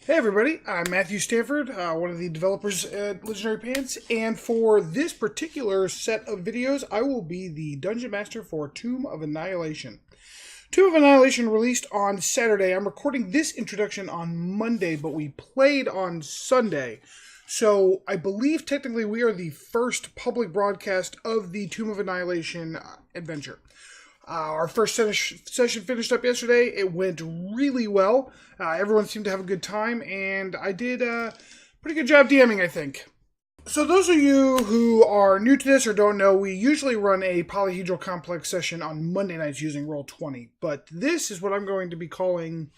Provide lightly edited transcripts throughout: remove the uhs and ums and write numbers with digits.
Hey everybody, I'm Matthew Stanford, one of the developers at Legendary Pants, and for this particular set of videos, I will be the Dungeon Master for Tomb of Annihilation. Tomb of Annihilation released on Saturday. I'm recording this introduction on Monday, but we played on Sunday. So I believe technically we are the first public broadcast of the Tomb of Annihilation adventure. Our first session finished up yesterday. It went really well. Everyone seemed to have a good time, and I did a pretty good job DMing, I think. So those of you who are new to this or don't know, we usually run a polyhedral complex session on Monday nights using Roll20, but this is what I'm going to be calling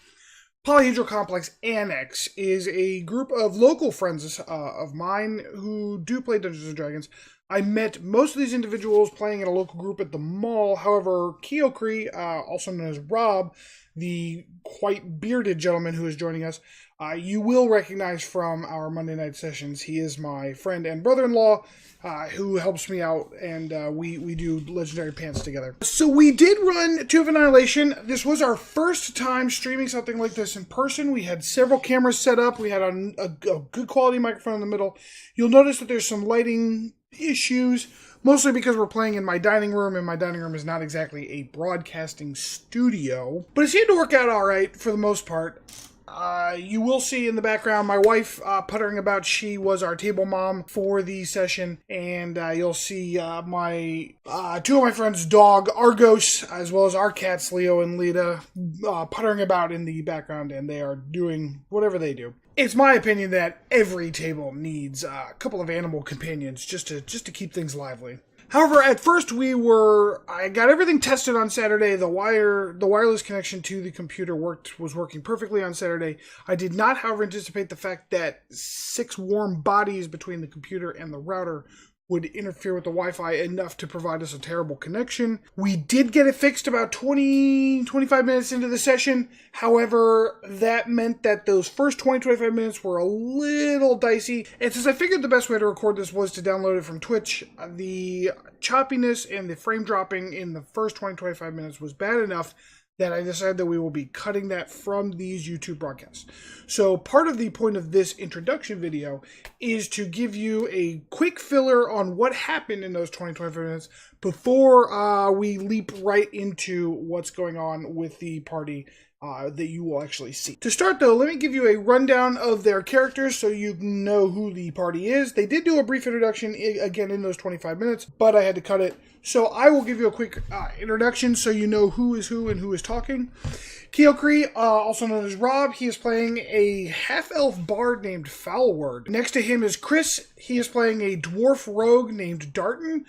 Polyhedral Complex Annex. Is a group of local friends of mine who do play Dungeons & Dragons. I met most of these individuals playing in a local group at the mall. However, Keokri, also known as Rob, the quite bearded gentleman who is joining us, you will recognize from our Monday night sessions. He is my friend and brother-in-law who helps me out, and we do Legendary Pants together. So we did run Tomb of Annihilation. This was our first time streaming something like this in person. We had several cameras set up. We had a good quality microphone in the middle. You'll notice that there's some lighting issues, mostly because we're playing in my dining room, and my dining room is not exactly a broadcasting studio. But it seemed to work out alright for the most part. You will see in the background my wife puttering about. She was our table mom for the session, and you'll see my two of my friends' dog, Argos, as well as our cats, Leo and Lita, puttering about in the background, and they are doing whatever they do. It's my opinion that every table needs a couple of animal companions just to keep things lively. However, at first I got everything tested on Saturday. The wireless connection to the computer was working perfectly on Saturday. I did not, however, anticipate the fact that 6 warm bodies between the computer and the router would interfere with the Wi-Fi enough to provide us a terrible connection. We did get it fixed about 20-25 minutes into the session. However, that meant that those first 20-25 minutes were a little dicey. And since I figured the best way to record this was to download it from Twitch, the choppiness and the frame dropping in the first 20-25 minutes was bad enough that I decided that we will be cutting that from these YouTube broadcasts. So part of the point of this introduction video is to give you a quick filler on what happened in those 20-25 minutes before we leap right into what's going on with the party that you will actually see. To start though, let me give you a rundown of their characters so you know who the party is. They did do a brief introduction again in those 25 minutes, but I had to cut it. So I will give you a quick introduction so you know who is who and who is talking. Keokri, also known as Rob, he is playing a half-elf bard named Foulword. Next to him is Chris. He is playing a dwarf rogue named Darton.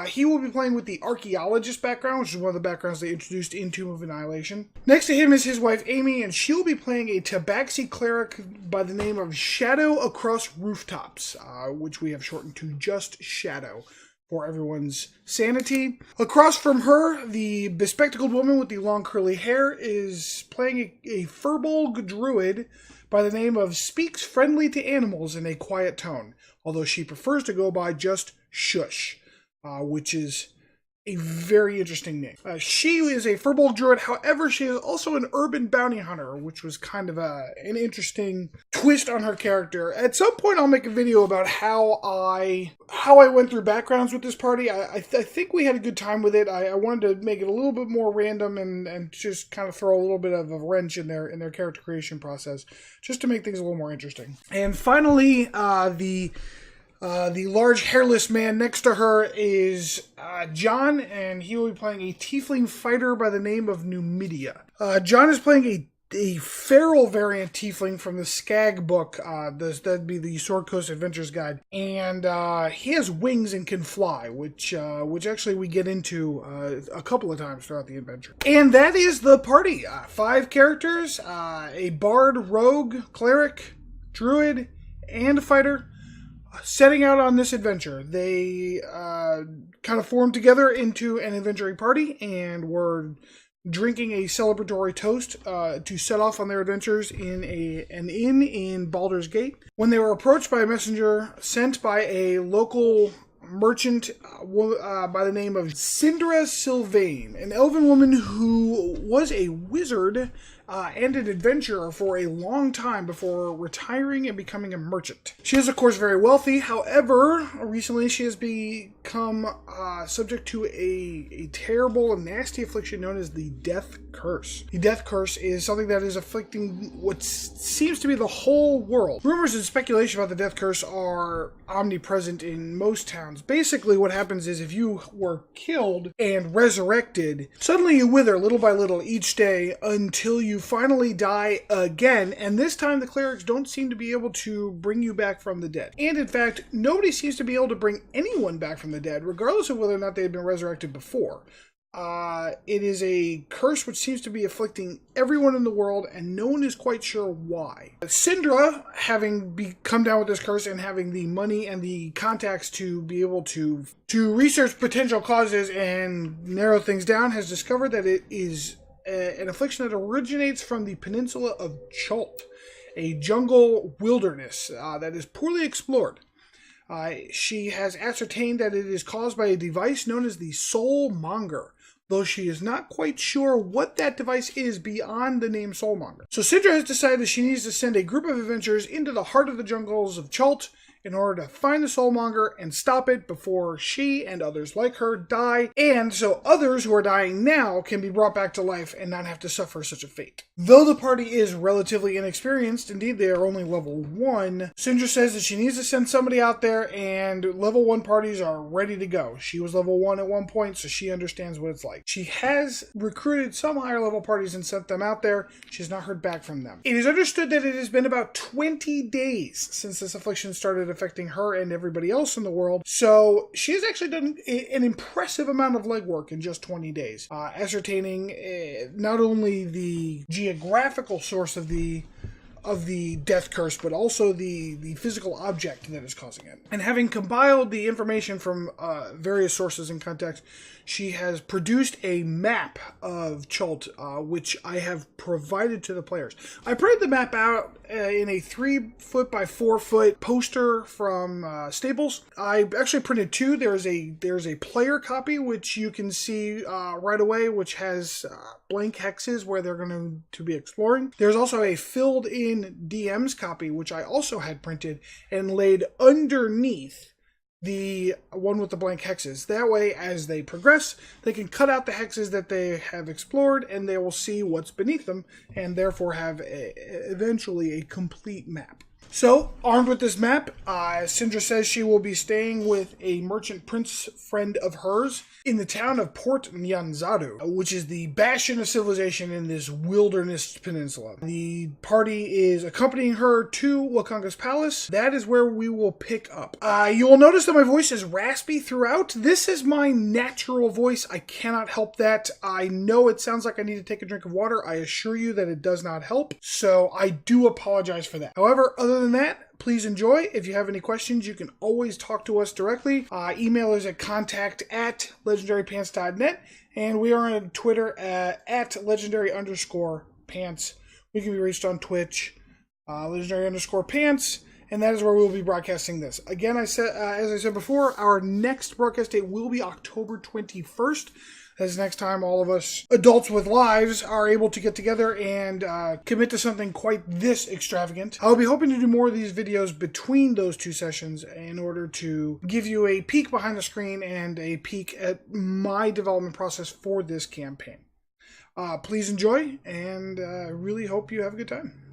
He will be playing with the archaeologist background, which is one of the backgrounds they introduced in Tomb of Annihilation. Next to him is his wife Amy, and she'll be playing a tabaxi cleric by the name of Shadow Across Rooftops, which we have shortened to just Shadow for everyone's sanity. Across from her, the bespectacled woman with the long curly hair is playing a fabled druid by the name of Speaks Friendly to Animals in a Quiet Tone, although she prefers to go by just Shush, which is a very interesting name. She is a fabled druid, however, she is also an urban bounty hunter, which was kind of an interesting twist on her character. At some point, I'll make a video about how I went through backgrounds with this party. I think we had a good time with it. I wanted to make it a little bit more random and just kind of throw a little bit of a wrench in their character creation process, just to make things a little more interesting. And finally, the large hairless man next to her is John, and he will be playing a tiefling fighter by the name of Numidia. John is playing a feral variant tiefling from the Skag book. That'd be the Sword Coast Adventures Guide. And he has wings and can fly, which actually we get into a couple of times throughout the adventure. And that is the party. 5 characters, a bard, rogue, cleric, druid, and a fighter, setting out on this adventure. They kind of formed together into an adventuring party and were drinking a celebratory toast to set off on their adventures in an inn in Baldur's Gate, when they were approached by a messenger sent by a local merchant by the name of Sindra Sylvain, an elven woman who was a wizard and an adventurer for a long time before retiring and becoming a merchant. She is, of course, very wealthy. However, recently she has become subject to a terrible and nasty affliction known as the Death Curse. The Death Curse is something that is afflicting what seems to be the whole world. Rumors and speculation about the Death Curse are omnipresent in most towns. Basically, what happens is if you were killed and resurrected, suddenly you wither little by little each day until you finally die again, and this time the clerics don't seem to be able to bring you back from the dead. And in fact, nobody seems to be able to bring anyone back from the dead, regardless of whether or not they had been resurrected before. It is a curse which seems to be afflicting everyone in the world, and no one is quite sure why. Syndra, having come down with this curse and having the money and the contacts to be able to research potential causes and narrow things down, has discovered that it is an affliction that originates from the peninsula of Chult, a jungle wilderness that is poorly explored. She has ascertained that it is caused by a device known as the Soulmonger, though she is not quite sure what that device is beyond the name Soulmonger. So Syndra has decided that she needs to send a group of adventurers into the heart of the jungles of Chult in order to find the Soulmonger and stop it before she and others like her die, and so others who are dying now can be brought back to life and not have to suffer such a fate. Though the party is relatively inexperienced, indeed they are only level 1, Syndra says that she needs to send somebody out there, and level 1 parties are ready to go. She was level 1 at one point, so she understands what it's like. She has recruited some higher level parties and sent them out there. She has not heard back from them. It is understood that it has been about 20 days since this affliction started affecting her and everybody else in the world, so she has actually done an impressive amount of legwork in just 20 days, ascertaining not only the geographical source of the death curse, but also the physical object that is causing it. And having compiled the information from various sources and contexts, she has produced a map of Chult, which I have provided to the players. I printed the map out in a 3-foot by 4-foot poster from Staples. I actually printed 2. There's a player copy, which you can see right away, which has blank hexes where they're going to be exploring. There's also a filled in DM's copy, which I also had printed and laid underneath the one with the blank hexes. That way, as they progress, they can cut out the hexes that they have explored, and they will see what's beneath them, and therefore have eventually a complete map. So, armed with this map, Syndra says she will be staying with a merchant prince friend of hers in the town of Port Nyanzaru, which is the bastion of civilization in this wilderness peninsula. The party is accompanying her to Wakanga's palace. That is where we will pick up. You will notice that my voice is raspy throughout. This is my natural voice. I cannot help that. I know it sounds like I need to take a drink of water. I assure you that it does not help. So I do apologize for that. However, other than that, please enjoy. If you have any questions, you can always talk to us directly. Email us at contact@legendarypants.net, and we are on Twitter at legendary_pants. We can be reached on Twitch, legendary_pants, and that is where we will be broadcasting this. Again, as I said before, our next broadcast date will be October 21st. That's next time all of us adults with lives are able to get together and commit to something quite this extravagant. I'll be hoping to do more of these videos between those 2 sessions in order to give you a peek behind the screen and a peek at my development process for this campaign. Please enjoy, and I really hope you have a good time.